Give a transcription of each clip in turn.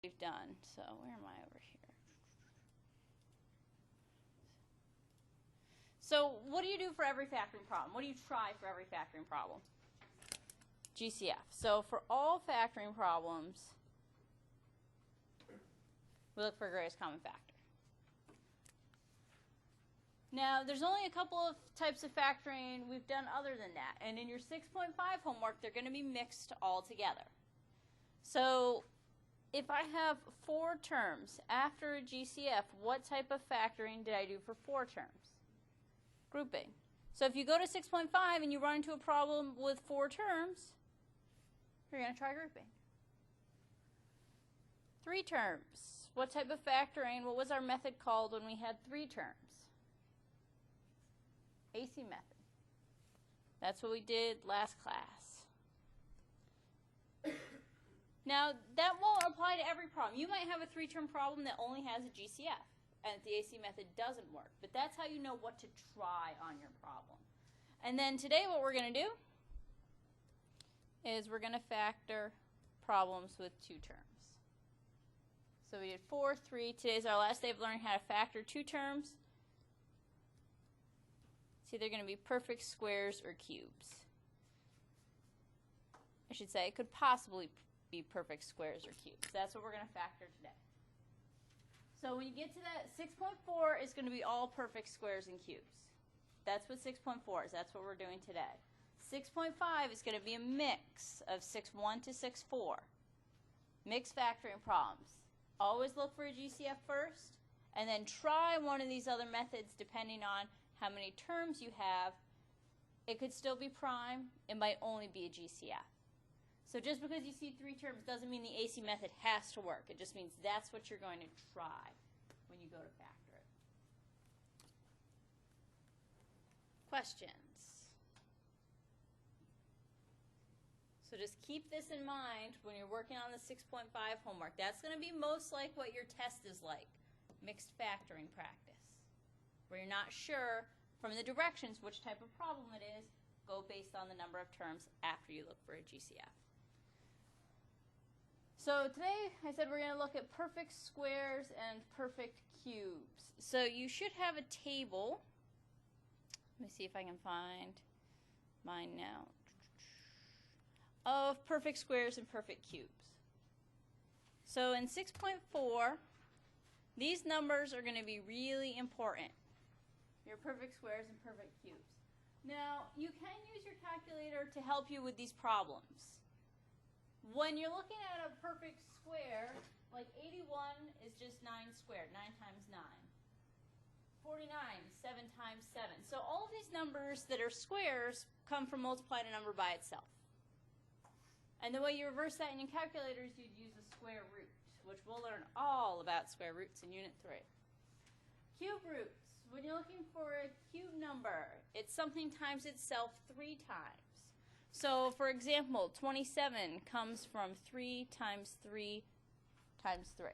we've done. So where am I over here? So what do you do for every factoring problem? What do you try for every factoring problem? GCF. So for all factoring problems, we look for greatest common factor. Now, there's only a couple of types of factoring we've done other than that. And in your 6.5 homework, they're going to be mixed all together. So if I have 4 terms after a GCF, what type of factoring did I do for 4 terms? Grouping. So if you go to 6.5 and you run into a problem with 4 terms, you're going to try grouping. 3 terms. What type of factoring? What was our method called when we had 3 terms? AC method. That's what we did last class. Now, that won't apply to every problem. You might have a 3-term problem that only has a GCF, and the AC method doesn't work. But that's how you know what to try on your problem. And then today what we're going to do is we're going to factor problems with 2 terms. So we did 4, 3. Today's our last day of learning how to factor 2 terms. It's either going to be perfect squares or cubes. I should say it could possibly be perfect squares or cubes. That's what we're going to factor today. So when you get to that, 6.4 is going to be all perfect squares and cubes. That's what 6.4 is. That's what we're doing today. 6.5 is going to be a mix of 6.1 to 6.4. Mixed factoring problems. Always look for a GCF first, and then try one of these other methods depending on how many terms you have. It could still be prime. It might only be a GCF. So just because you see 3 terms doesn't mean the AC method has to work. It just means that's what you're going to try when you go to factor it. Questions? So just keep this in mind when you're working on the 6.5 homework. That's going to be most like what your test is like, mixed factoring practice, where you're not sure from the directions which type of problem it is. Go based on the number of terms after you look for a GCF. So today I said we're going to look at perfect squares and perfect cubes. So you should have a table. Let me see if I can find mine now. Of perfect squares and perfect cubes. So in 6.4, these numbers are going to be really important. Your perfect squares and perfect cubes. Now, you can use your calculator to help you with these problems. When you're looking at a perfect square, like 81 is just 9 squared, 9 times 9. 49, 7 times 7. So all of these numbers that are squares come from multiplying a number by itself. And the way you reverse that in your calculators, you'd use a square root, which we'll learn all about square roots in Unit 3. Cube roots. When you're looking for a cube number, it's something times itself 3 times. So, for example, 27 comes from 3 times 3 times 3.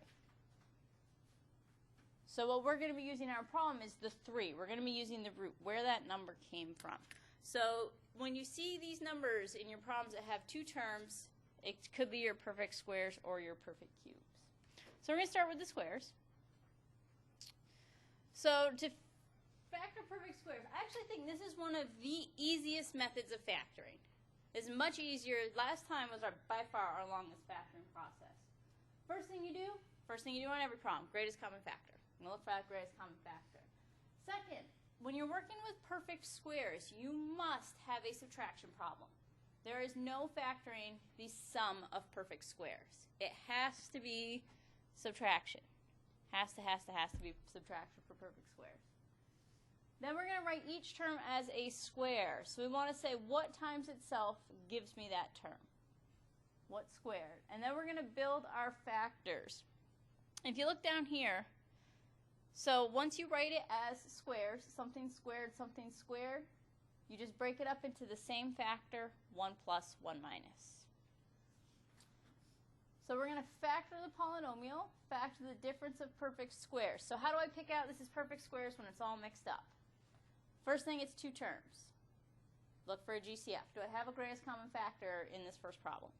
So what we're going to be using in our problem is the 3. We're going to be using the root, where that number came from. So when you see these numbers in your problems that have 2 terms, it could be your perfect squares or your perfect cubes. So we're going to start with the squares. So to factor perfect squares, I actually think this is one of the easiest methods of factoring. It's much easier. Last time was by far our longest factoring process. First thing you do on every problem, greatest common factor. I'm going to look for that greatest common factor. Second, when you're working with perfect squares, you must have a subtraction problem. There is no factoring the sum of perfect squares. It has to be subtraction. Has to be subtraction for perfect squares. Then we're going to write each term as a square. So we want to say what times itself gives me that term. What squared? And then we're going to build our factors. If you look down here, so once you write it as squares, something squared, you just break it up into the same factor, 1 plus, 1 minus. So we're going to factor the polynomial, factor the difference of perfect squares. So how do I pick out this is perfect squares when it's all mixed up? First thing, it's 2 terms. Look for a GCF. Do I have a greatest common factor in this first problem?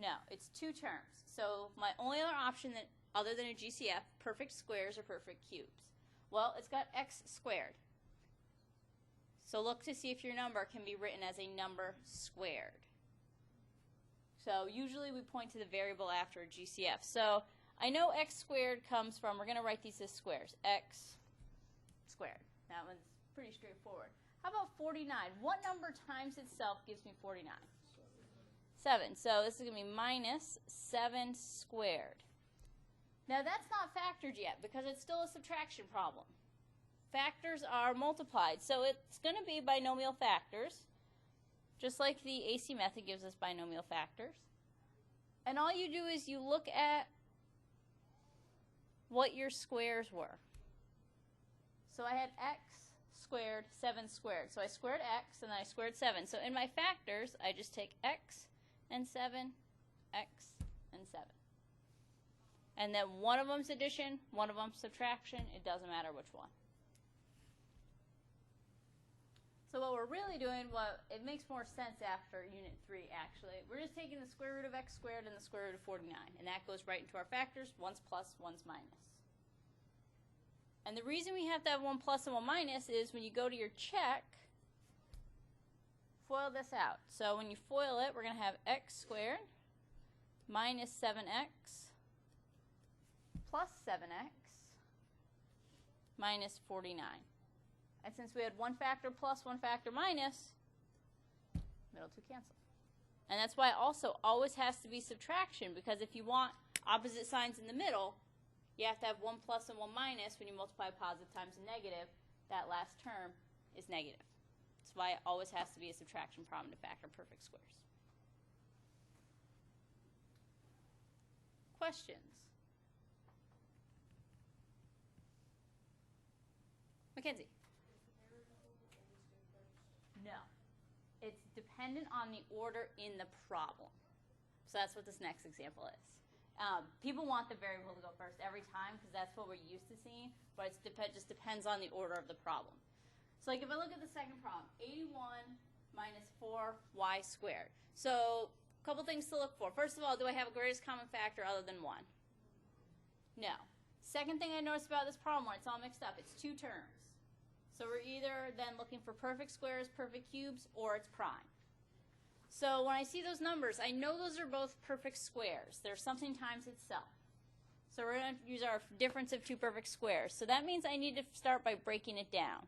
No, it's two terms. So my only other option that other than a GCF, perfect squares or perfect cubes. Well, it's got x squared. So look to see if your number can be written as a number squared. So usually we point to the variable after a GCF. So I know x squared comes from, we're going to write these as squares, x squared. That one's pretty straightforward. How about 49? What number times itself gives me 49? 7. So this is going to be minus 7 squared. Now that's not factored yet because it's still a subtraction problem. Factors are multiplied, so it's going to be binomial factors, just like the AC method gives us binomial factors. And all you do is you look at what your squares were. So I had x squared, 7 squared. So I squared x and then I squared 7. So in my factors, I just take x and 7, x and 7. And then one of them's addition, one of them's subtraction. It doesn't matter which one. So what we're really doing, it makes more sense after Unit 3 actually. We're just taking the square root of x squared and the square root of 49. And that goes right into our factors, one's plus, one's minus. And the reason we have to have one plus and one minus is when you go to your check, FOIL this out. So when you FOIL it, we're going to have x squared minus 7x plus 7x minus 49. And since we had one factor plus, one factor minus, middle two cancel. And that's why it also always has to be subtraction, because if you want opposite signs in the middle, you have to have one plus and one minus. When you multiply positive times a negative, that last term is negative. That's why it always has to be a subtraction problem to factor perfect squares. Questions? Mackenzie? No. It's dependent on the order in the problem. So that's what this next example is. People want the variable to go first every time because that's what we're used to seeing, but it just depends on the order of the problem. So like if I look at the second problem, 81 minus 4y squared. So a couple things to look for. First of all, do I have a greatest common factor other than 1? No. Second thing I noticed about this problem when it's all mixed up, it's two terms. So we're either then looking for perfect squares, perfect cubes, or it's prime. So when I see those numbers, I know those are both perfect squares. They're something times itself. So we're going to use our difference of two perfect squares. So that means I need to start by breaking it down.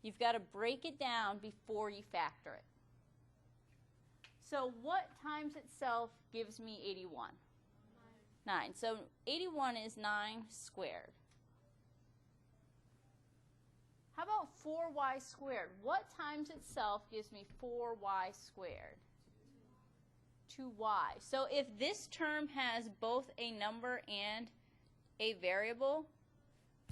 You've got to break it down before you factor it. So what times itself gives me 81? 9. So 81 is 9 squared. How about 4y squared? What times itself gives me 4y squared? 2y. So if this term has both a number and a variable,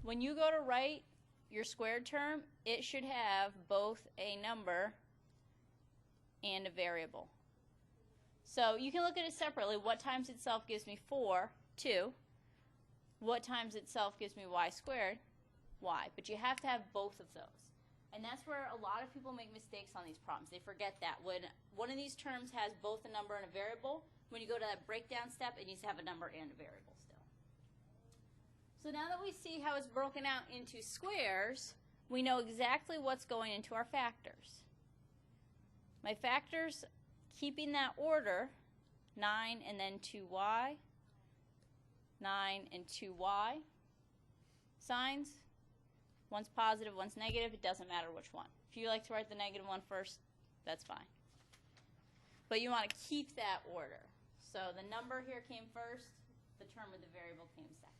when you go to write your squared term, it should have both a number and a variable. So you can look at it separately. What times itself gives me 4? 2. What times itself gives me y squared? Y. But you have to have both of those. And that's where a lot of people make mistakes on these problems. They forget that. When one of these terms has both a number and a variable, when you go to that breakdown step, it needs to have a number and a variable still. So now that we see how it's broken out into squares, we know exactly what's going into our factors. My factors, keeping that order, 9 and then 2y, 9 and 2y. Signs, one's positive, one's negative. It doesn't matter which one. If you like to write the negative one first, that's fine. But you want to keep that order. So the number here came first, the term with the variable came second.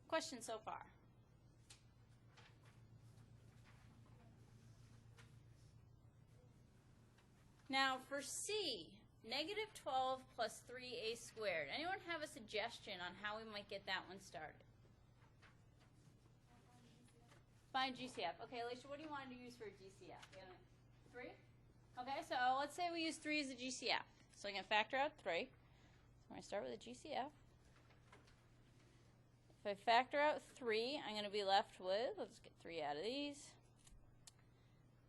Questions so far? Now for C, negative 12 plus 3a squared. Anyone have a suggestion on how we might get that one started? Find GCF. Okay, Alicia, what do you want to use for a GCF? 3? Okay, so let's say we use 3 as a GCF. So I'm going to factor out 3. So I'm going to start with a GCF. If I factor out 3, I'm going to be left with, let's get 3 out of these,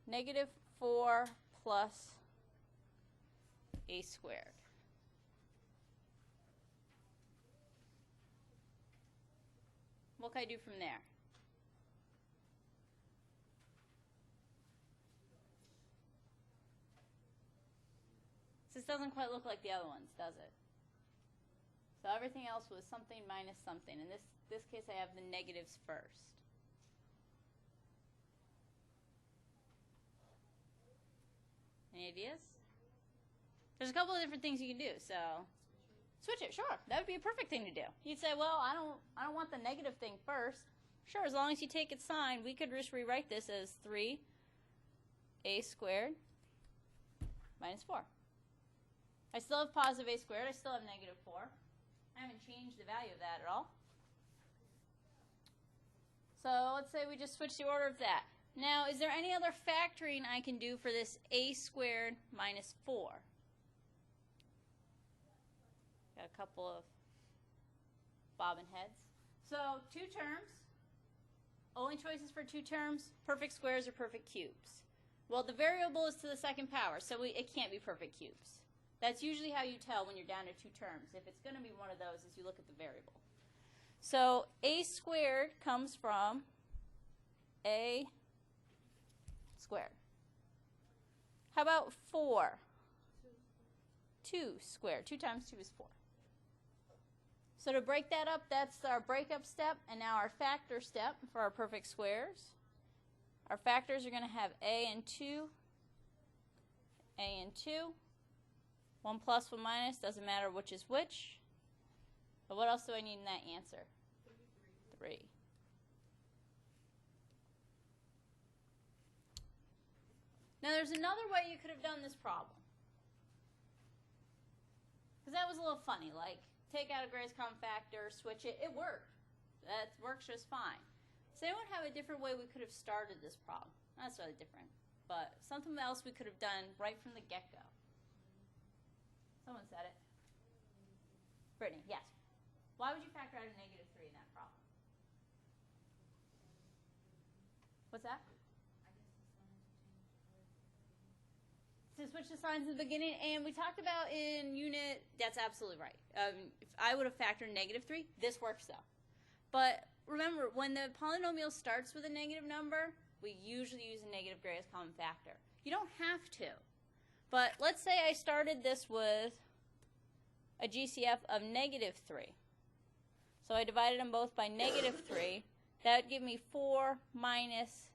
negative 4 plus a squared. What can I do from there? This doesn't quite look like the other ones, does it? So everything else was something minus something. In this case, I have the negatives first. Any ideas? There's a couple of different things you can do. So switch it, sure. That would be a perfect thing to do. You'd say, well, I don't want the negative thing first. Sure, as long as you take its sign, we could just rewrite this as 3a squared minus 4. I still have positive a squared. I still have negative 4. I haven't changed the value of that at all. So let's say we just switch the order of that. Now, is there any other factoring I can do for this a squared minus 4? Got a couple of bobbing heads. So 2 terms. Only choices for 2 terms, perfect squares or perfect cubes. Well, the variable is to the second power, so it can't be perfect cubes. That's usually how you tell when you're down to 2 terms. If it's going to be one of those, is you look at the variable. So a squared comes from a squared. How about 4? 2 squared. 2 times 2 is 4. So to break that up, that's our breakup step, and now our factor step for our perfect squares. Our factors are going to have a and 2, a and 2. 1 plus, 1 minus, doesn't matter which is which. But what else do I need in that answer? 3. Now there's another way you could have done this problem. Because that was a little funny, like take out a greatest common factor, switch it. It worked. That works just fine. Does anyone have a different way we could have started this problem? Not necessarily different, but something else we could have done right from the get-go. Someone said it. Brittany, yes. Why would you factor out a negative 3 in that problem? What's that? To switch the signs in the beginning, and we talked about in unit, that's absolutely right. If I would have factored negative 3, this works though. But remember, when the polynomial starts with a negative number, we usually use a negative greatest common factor. You don't have to. But let's say I started this with a GCF of negative 3. So I divided them both by negative 3. That would give me 4 minus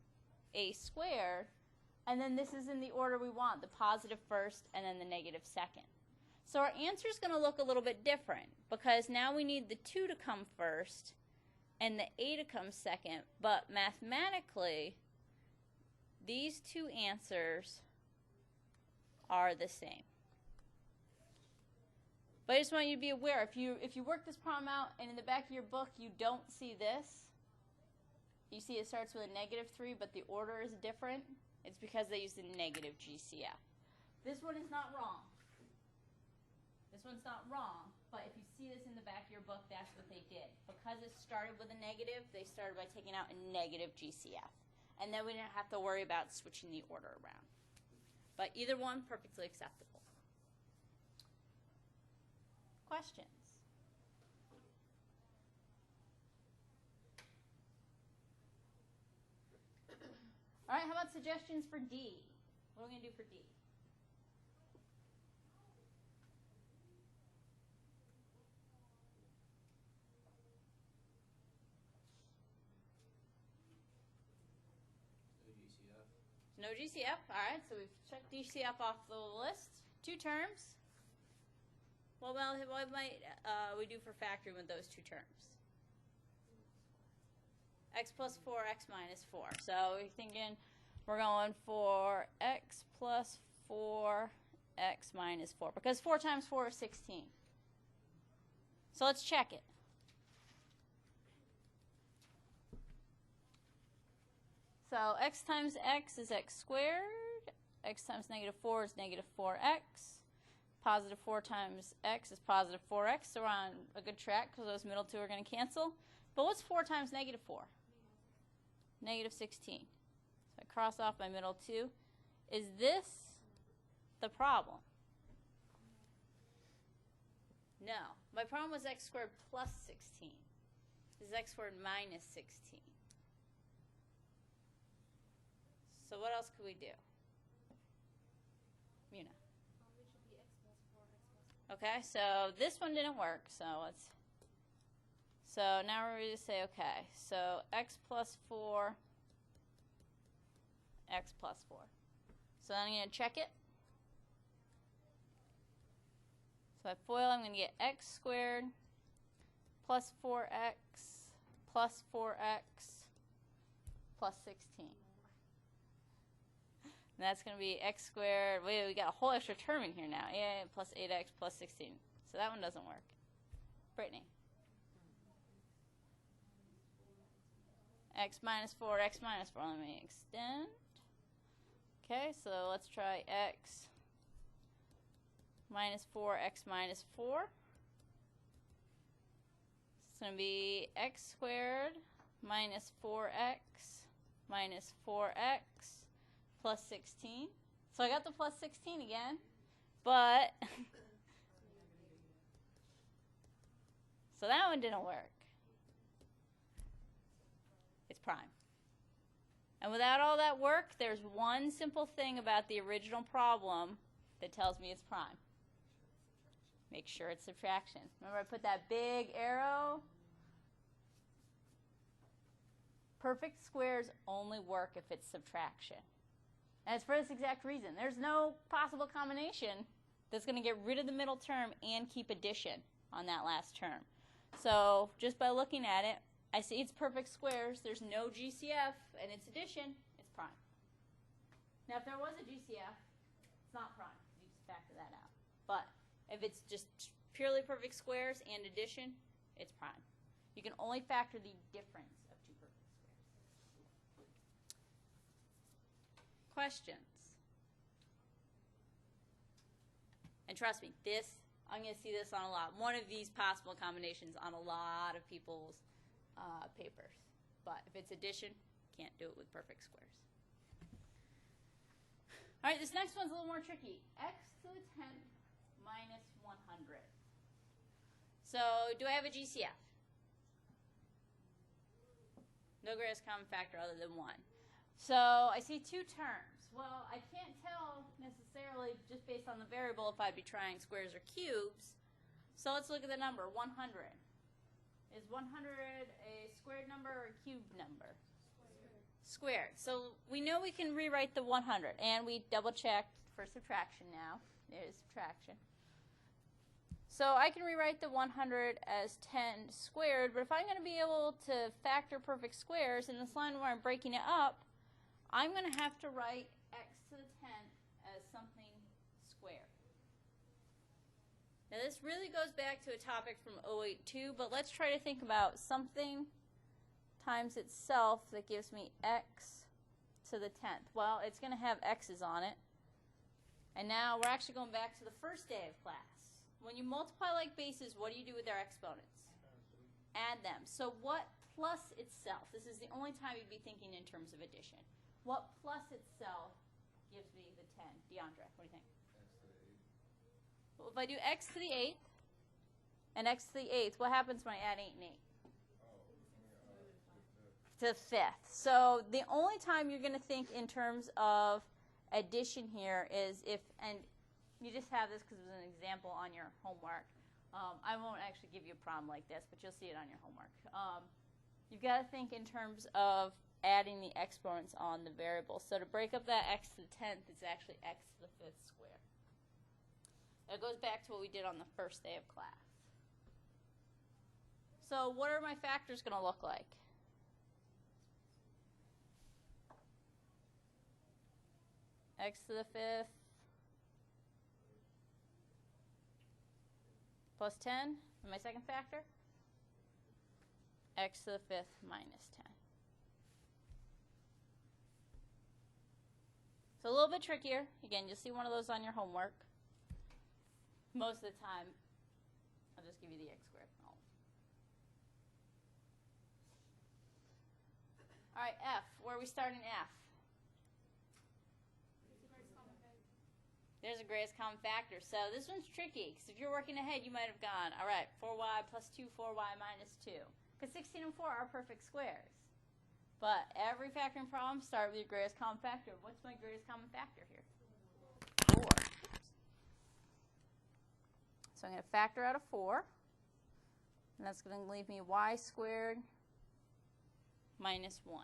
a squared. And then this is in the order we want, the positive first and then the negative second. So our answer is going to look a little bit different because now we need the 2 to come first and the a to come second. But mathematically, these 2 answers are the same. But I just want you to be aware, if you work this problem out and in the back of your book you don't see this, you see it starts with a negative 3 but the order is different, it's because they used a negative GCF. This one is not wrong. This one's not wrong, but if you see this in the back of your book, that's what they did. Because it started with a negative, they started by taking out a negative GCF. And then we didn't have to worry about switching the order around. But either one, perfectly acceptable. Questions? All right, how about suggestions for D? What are we going to do for D? No GCF. All right, so we've checked GCF off the list. 2 terms. What might we do for factoring with those 2 terms? X plus 4, x minus 4. So we're thinking we're going for x plus 4, x minus 4. Because 4 times 4 is 16. So let's check it. So x times x is x squared. X times negative 4 is negative 4x. Positive 4 times x is positive 4x. So we're on a good track because those middle 2 are going to cancel. But what's 4 times negative 4? Negative 16. So I cross off my middle 2. Is this the problem? No. My problem was x squared plus 16. This is x squared minus 16. So what else could we do? Muna. Okay, so this one didn't work, so now we're going to say, okay, so x plus 4, x plus 4. So I'm going to check it. So I FOIL, I'm going to get x squared plus 4x plus 4x plus 16. And that's going to be x squared. Wait, we got a whole extra term in here now. Yeah, plus 8x plus 16. So that one doesn't work. Brittany. X minus 4, x minus 4. Let me extend. Okay, so let's try x minus 4, x minus 4. It's going to be x squared minus 4x minus 4x plus 16. So I got the plus 16 again, but so that one didn't work. It's prime. And without all that work, there's one simple thing about the original problem that tells me it's prime. Make sure it's subtraction. Remember I put that big arrow? Perfect squares only work if it's subtraction. And it's for this exact reason. There's no possible combination that's going to get rid of the middle term and keep addition on that last term. So just by looking at it, I see it's perfect squares. There's no GCF, and it's addition. It's prime. Now, if there was a GCF, it's not prime. You just factor that out. But if it's just purely perfect squares and addition, it's prime. You can only factor the difference of two perfect squares. Questions? And trust me, I'm going to see this on a lot. One of these possible combinations on a lot of people's papers. But if it's addition, can't do it with perfect squares. All right, this next one's a little more tricky. X to the 10th minus 100. So do I have a GCF? No greatest common factor other than 1. So I see two terms. Well, I can't tell necessarily just based on the variable if I'd be trying squares or cubes. So let's look at the number, 100. Is 100 a squared number or a cubed number? Squared. So we know we can rewrite the 100, and we double-checked for subtraction now. There's subtraction. So I can rewrite the 100 as 10 squared, but if I'm going to be able to factor perfect squares in this line where I'm breaking it up, I'm going to have to write x to the 10th as something squared. Now this really goes back to a topic from 082, but let's try to think about something times itself that gives me x to the 10th. Well, it's going to have x's on it. And now we're actually going back to the first day of class. When you multiply like bases, what do you do with their exponents? Add them. So what plus itself? This is the only time you'd be thinking in terms of addition. What plus itself gives me the 10? DeAndre, what do you think? Well, if I do x to the 8th and x to the 8th, what happens when I add 8 and 8? To the 5th. So the only time you're going to think in terms of addition here is if, and you just have this because it was an example on your homework. I won't actually give you a problem like this, but you'll see it on your homework. You've got to think in terms of adding the exponents on the variable. So to break up that x to the 10th, it's actually x to the 5th squared. It goes back to what we did on the first day of class. So what are my factors going to look like? X to the 5th plus 10, and my second factor? X to the 5th minus 10. So a little bit trickier. Again, you'll see one of those on your homework. Most of the time, I'll just give you the x squared. All right, F. Where are we starting F? There's a greatest common factor. So this one's tricky, because if you're working ahead, you might have gone, all right, 4y plus 2, 4y minus 2. Because 16 and 4 are perfect squares. But every factoring problem starts with your greatest common factor. What's my greatest common factor here? 4. So I'm going to factor out a 4. And that's going to leave me y squared minus 1.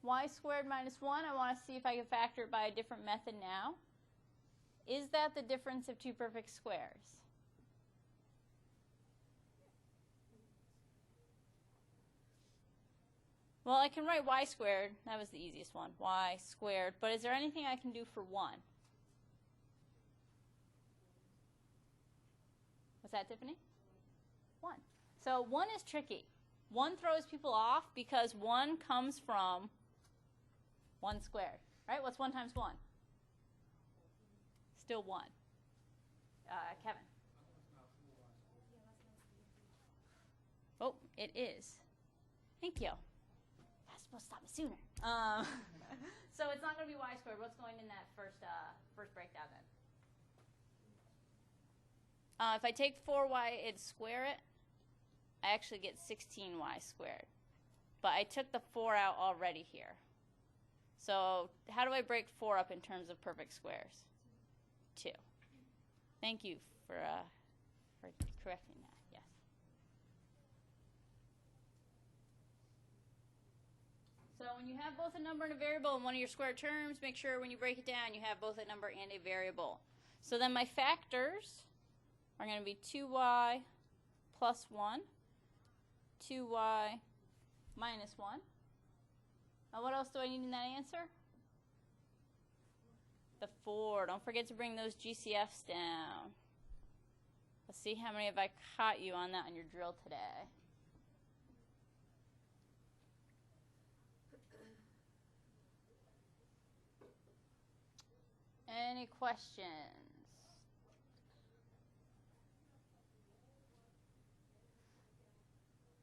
Y squared minus 1, I want to see if I can factor it by a different method now. Is that the difference of two perfect squares? Well, I can write y squared. That was the easiest one, y squared. But is there anything I can do for 1? What's that, Tiffany? 1. So 1 is tricky. 1 throws people off because 1 comes from 1 squared, right? What's 1 times 1? Still 1. Kevin. Oh, it is. Thank you. That's supposed to stop me sooner. So it's not going to be y squared. What's going in that first breakdown then? If I take 4y and square it, I actually get 16y squared. But I took the 4 out already here. So how do I break 4 up in terms of perfect squares? 2. Thank you for correcting that. Yes. So when you have both a number and a variable in one of your square terms, make sure when you break it down you have both a number and a variable. So then my factors are going to be 2y plus 1, 2y minus 1. Now what else do I need in that answer? The 4. Don't forget to bring those GCFs down. Let's see how many have I caught you on that on your drill today. Any questions?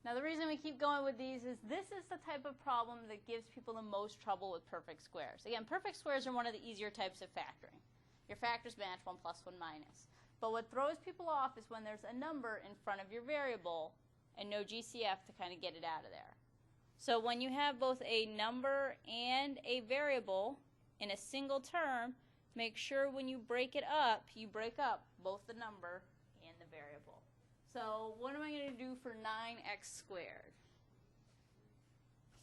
Now the reason we keep going with these is this is the type of problem that gives people the most trouble with perfect squares. Again, perfect squares are one of the easier types of factoring. Your factors match 1 plus 1 minus. But what throws people off is when there's a number in front of your variable and no GCF to kind of get it out of there. So when you have both a number and a variable in a single term, make sure when you break it up, you break up both the number and the variable. So what am I going to do for 9x squared?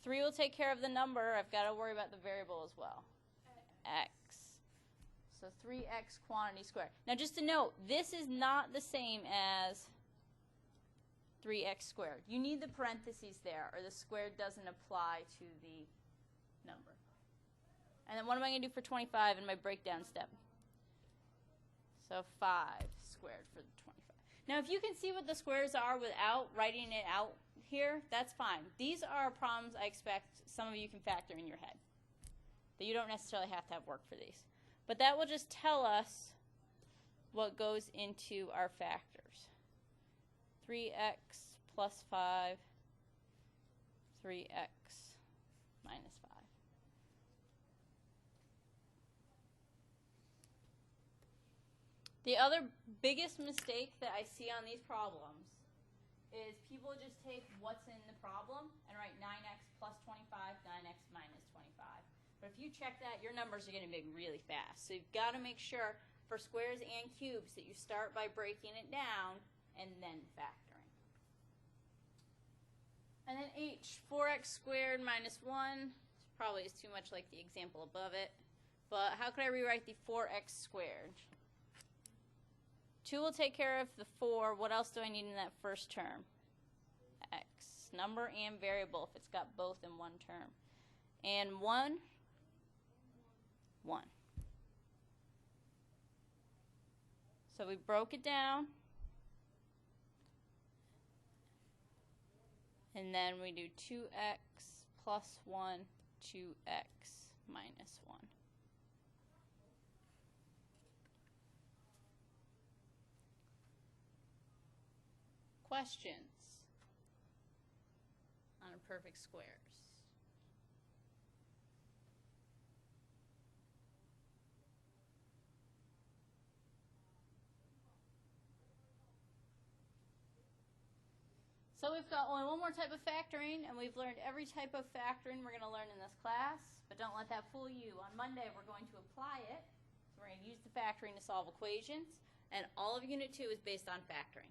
3 will take care of the number. I've got to worry about the variable as well. X. So 3x quantity squared. Now just to note, this is not the same as 3x squared. You need the parentheses there, or the squared doesn't apply to the number. And then what am I going to do for 25 in my breakdown step? So 5 squared for the 25. Now if you can see what the squares are without writing it out here, that's fine. These are problems I expect some of you can factor in your head. That you don't necessarily have to have work for these. But that will just tell us what goes into our factors. 3x plus 5, 3x minus 5. The other biggest mistake that I see on these problems is people just take what's in the problem and write 9x plus 25, 9x minus 25. But if you check that, your numbers are going to be really fast. So you've got to make sure for squares and cubes that you start by breaking it down and then factoring. And then h, 4x squared minus 1, probably is too much like the example above it. But how could I rewrite the 4x squared? 2 will take care of the 4. What else do I need in that first term? X. Number and variable if it's got both in one term. And 1, 1. So we broke it down. And then we do 2x plus 1, 2x minus 1. Questions? perfect squares. So we've got only one more type of factoring, and we've learned every type of factoring we're going to learn in this class, but don't let that fool you. On Monday, we're going to apply it. So we're going to use the factoring to solve equations, and all of Unit 2 is based on factoring.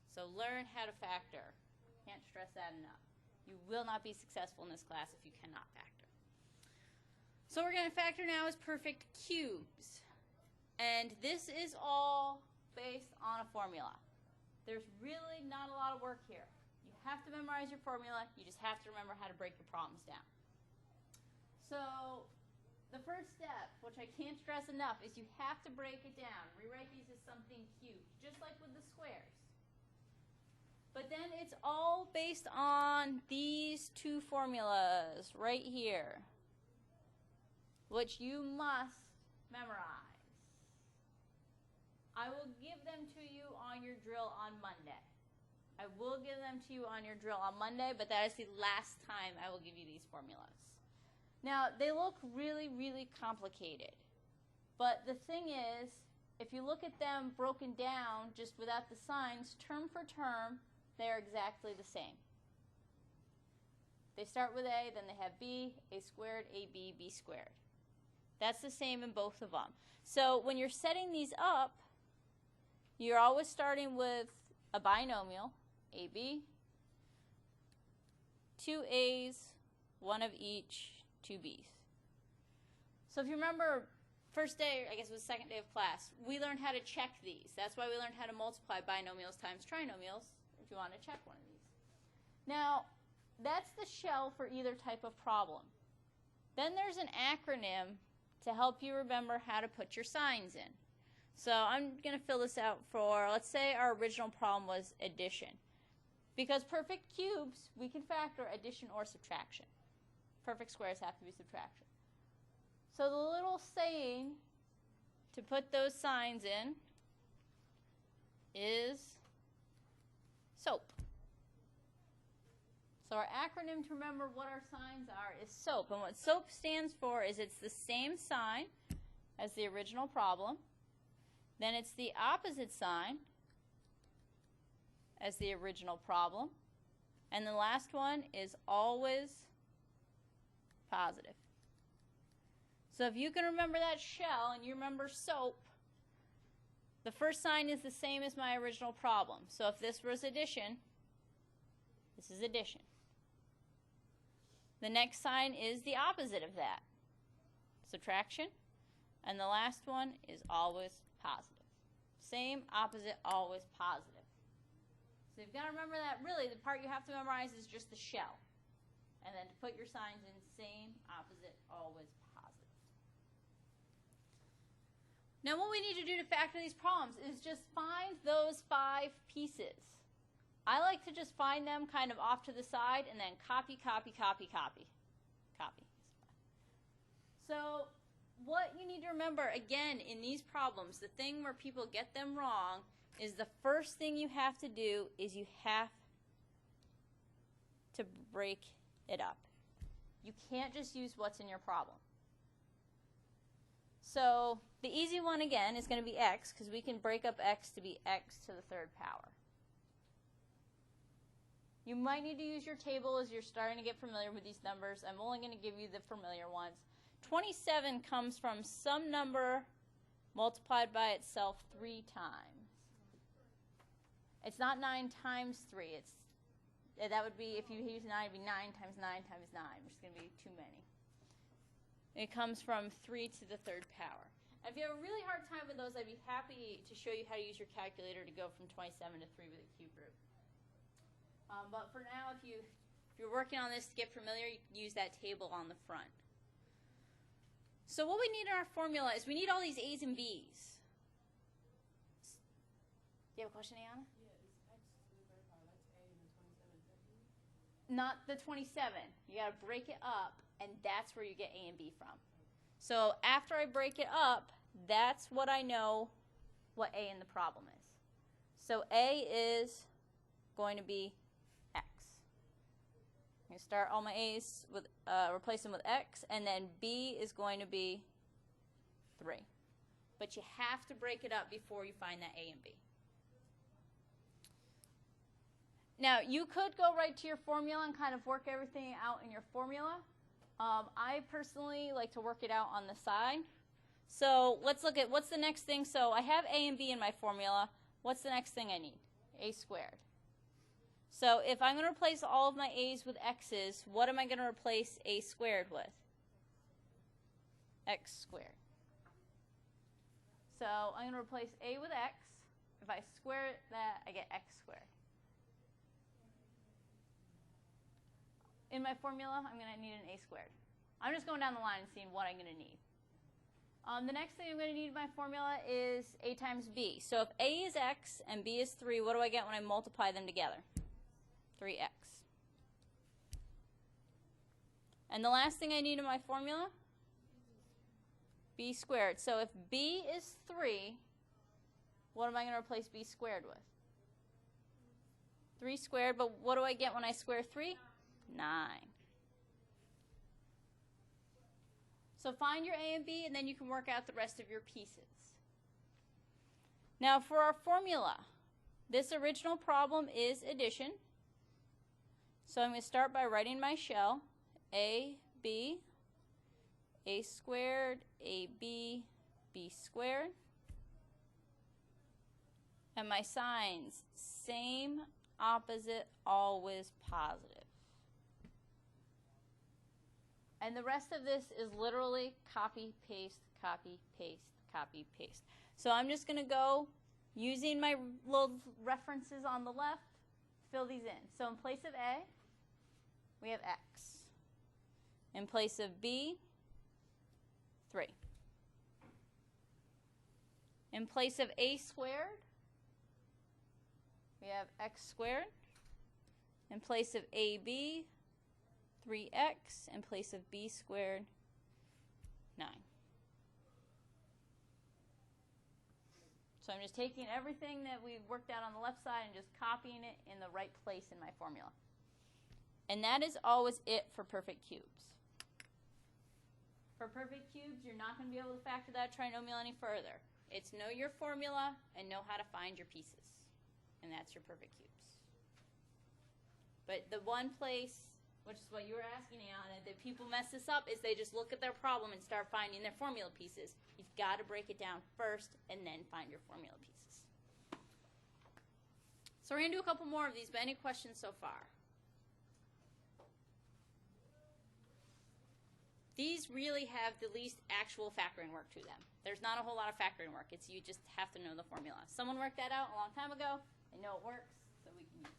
So learn how to factor. Can't stress that enough. You will not be successful in this class if you cannot factor. So we're going to factor now as perfect cubes. And this is all based on a formula. There's really not a lot of work here. You have to memorize your formula. You just have to remember how to break your problems down. So the first step, which I can't stress enough, is you have to break it down. Rewrite these as something cubed, just like with the squares. But then it's all based on these two formulas right here, which you must memorize. I will give them to you on your drill on Monday. I will give them to you on your drill on Monday, but that is the last time I will give you these formulas. Now, they look really, really complicated. But the thing is, if you look at them broken down just without the signs, term for term, they are exactly the same. They start with A, then they have B, A squared, AB, B squared. That's the same in both of them. So when you're setting these up, you're always starting with a binomial, AB, two A's, one of each, two B's. So if you remember, first day, I guess it was second day of class, we learned how to check these. That's why we learned how to multiply binomials times trinomials if you want to check one of these. Now, that's the shell for either type of problem. Then there's an acronym to help you remember how to put your signs in. So I'm going to fill this out for, let's say our original problem was addition. Because perfect cubes, we can factor addition or subtraction. Perfect squares have to be subtraction. So the little saying to put those signs in is SOAP. So our acronym to remember what our signs are is SOAP. And what SOAP stands for is it's the same sign as the original problem. Then it's the opposite sign as the original problem. And the last one is always positive. So if you can remember that shell and you remember SOAP, the first sign is the same as my original problem. So if this was addition, this is addition. The next sign is the opposite of that, subtraction. And the last one is always positive. Same, opposite, always positive. So you've got to remember that really the part you have to memorize is just the shell. And then to put your signs in, same, opposite, always positive. Now what we need to do to factor these problems is just find those 5 pieces. I like to just find them kind of off to the side and then copy, copy, copy, copy. Copy. So what you need to remember, again, in these problems, the thing where people get them wrong is the first thing you have to do is you have to break it up. You can't just use what's in your problem. So the easy one, again, is going to be x, because we can break up x to be x to the 3rd power. You might need to use your table as you're starting to get familiar with these numbers. I'm only going to give you the familiar ones. 27 comes from some number multiplied by itself 3 times. It's not 9 times 3. That would be, if you use 9, it would be 9 times 9 times 9, which is going to be too many. It comes from 3 to the 3rd power. And if you have a really hard time with those, I'd be happy to show you how to use your calculator to go from 27 to 3 with a cube root. But for now, if you're working on this to get familiar, you can use that table on the front. So what we need in our formula is we need all these A's and B's. Do you have a question, Ayana? Yeah, is x to the 3rd power, that's A and then 27 is B? Not the 27. You got to break it up, and that's where you get A and B from. So after I break it up, that's what I know what A in the problem is. So A is going to be x. I start all my a's with, replace them with x, and then b is going to be 3. But you have to break it up before you find that a and b. Now, you could go right to your formula and kind of work everything out in your formula. I personally like to work it out on the side. So let's look at what's the next thing. So I have a and b in my formula. What's the next thing I need? A squared. So if I'm going to replace all of my a's with x's, what am I going to replace a squared with? X squared. So I'm going to replace a with x. If I square that, I get x squared. In my formula, I'm going to need an a squared. I'm just going down the line and seeing what I'm going to need. The next thing I'm going to need in my formula is a times b. So if a is x and b is 3, what do I get when I multiply them together? 3x. And the last thing I need in my formula? B squared. So if b is 3, what am I going to replace b squared with? 3 squared, but what do I get when I square 3? 9. So find your a and b, and then you can work out the rest of your pieces. Now for our formula, this original problem is addition. So I'm going to start by writing my shell. A, b, a squared, a b, b squared. And my signs, same, opposite, always positive. And the rest of this is literally copy, paste, copy, paste, copy, paste. So I'm just going to go using my little references on the left, fill these in. So in place of a, we have x. In place of b, 3. In place of a squared, we have x squared. In place of ab, 3x. In place of b squared, 9. So I'm just taking everything that we worked out on the left side and just copying it in the right place in my formula. And that is always it for perfect cubes. For perfect cubes, you're not going to be able to factor that trinomial any further. It's know your formula and know how to find your pieces. And that's your perfect cubes. But the one place, which is what you were asking, Anna, that people mess this up is they just look at their problem and start finding their formula pieces. You've got to break it down first and then find your formula pieces. So we're going to do a couple more of these, but any questions so far? These really have the least actual factoring work to them. There's not a whole lot of factoring work. It's you just have to know the formula. Someone worked that out a long time ago. They know it works, so we can use it.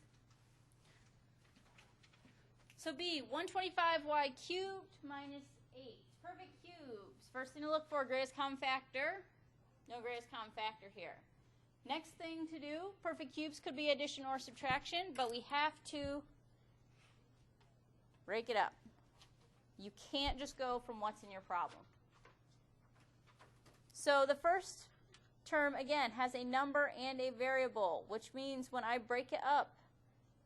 So B, 125y cubed minus 8. Perfect cubes. First thing to look for, greatest common factor. No greatest common factor here. Next thing to do, perfect cubes could be addition or subtraction, but we have to break it up. You can't just go from what's in your problem. So the first term, again, has a number and a variable, which means when I break it up,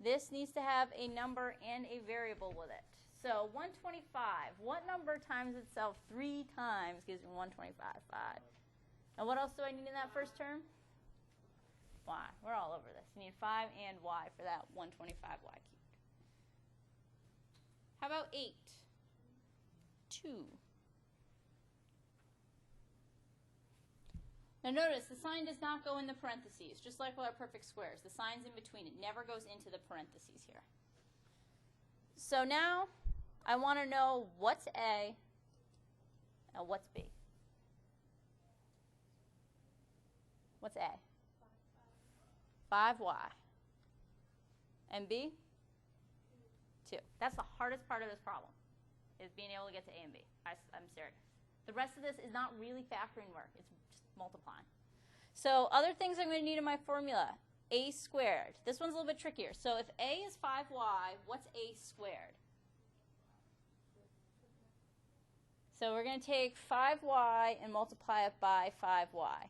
this needs to have a number and a variable with it. So 125, what number times itself 3 times gives me 125? 5. And what else do I need in that first term? Y. We're all over this. You need 5 and y for that 125y cubed. How about 8? 2. Now notice, the sign does not go in the parentheses, just like with our perfect squares. The sign's in between. It never goes into the parentheses here. So now I want to know what's A and what's B. What's A? 5y. And B? 2. That's the hardest part of this problem, is being able to get to A and B. I'm serious. The rest of this is not really factoring work. It's just multiplying. So other things I'm going to need in my formula. A squared. This one's a little bit trickier. So if A is 5y, what's A squared? So we're going to take 5y and multiply it by 5y.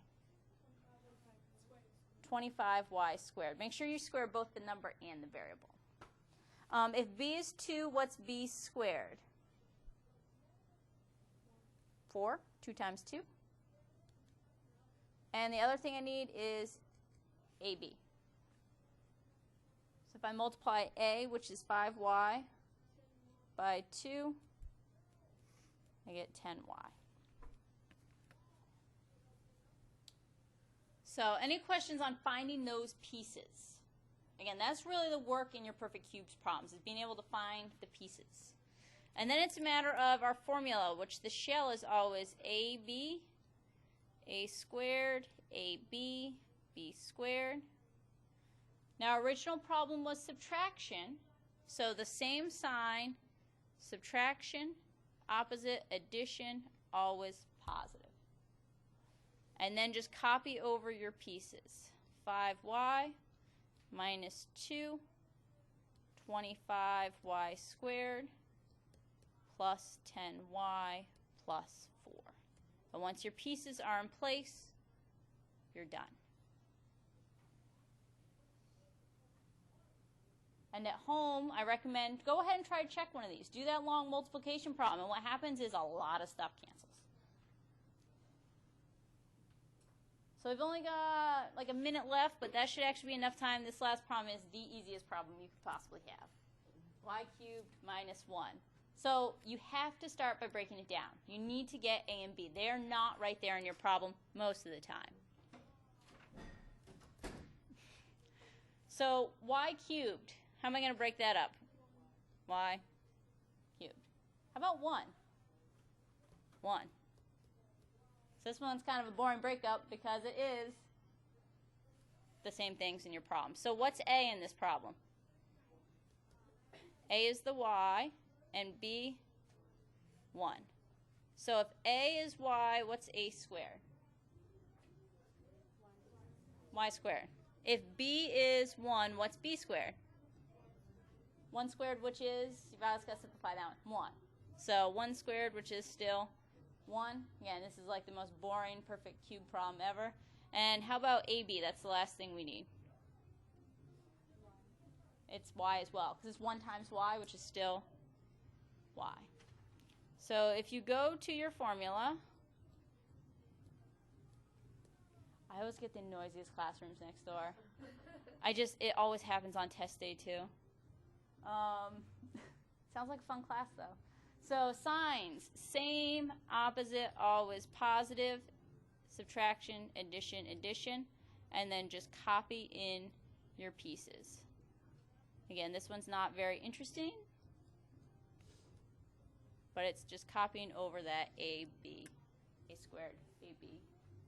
25y squared. Make sure you square both the number and the variable. If b is 2, what's b squared? 4. 2 times 2. And the other thing I need is ab. So if I multiply a, which is 5y, by 2, I get 10y. So any questions on finding those pieces? Again, that's really the work in your perfect cubes problems, is being able to find the pieces. And then it's a matter of our formula, which the shell is always ab, a squared, ab, b squared. Now, our original problem was subtraction, so the same sign, subtraction, opposite, addition, always positive. And then just copy over your pieces. 5y minus 2, 25y squared, plus 10y plus 4. And once your pieces are in place, you're done. And at home, I recommend go ahead and try to check one of these. Do that long multiplication problem, and what happens is a lot of stuff cancels. So we've only got like a minute left, but that should actually be enough time. This last problem is the easiest problem you could possibly have. Y cubed minus 1. So you have to start by breaking it down. You need to get a and b. They're not right there in your problem most of the time. So y cubed, how am I going to break that up? Y cubed. How about 1? 1. So this one's kind of a boring breakup because it is the same things in your problem. So what's a in this problem? A is the y, and b, 1. So if a is y, what's a squared? Y squared. If b is 1, what's b squared? 1 squared, which is, you've always got to simplify that one, 1. So 1 squared, which is still 1. Again, this is like the most boring perfect cube problem ever. And how about AB? That's the last thing we need. It's y as well, because it's 1 times y, which is still y. So if you go to your formula, I always get the noisiest classrooms next door. It always happens on test day too. Sounds like a fun class though. So signs, same, opposite, always positive, subtraction, addition, addition, and then just copy in your pieces. Again, this one's not very interesting, but it's just copying over that AB, A squared, AB, B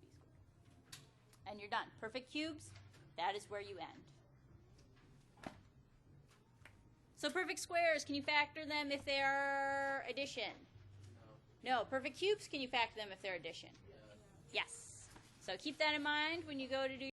squared. And you're done. Perfect cubes, that is where you end. So perfect squares, can you factor them if they're addition? No. Perfect cubes, can you factor them if they're addition? Yes. So keep that in mind when you go to do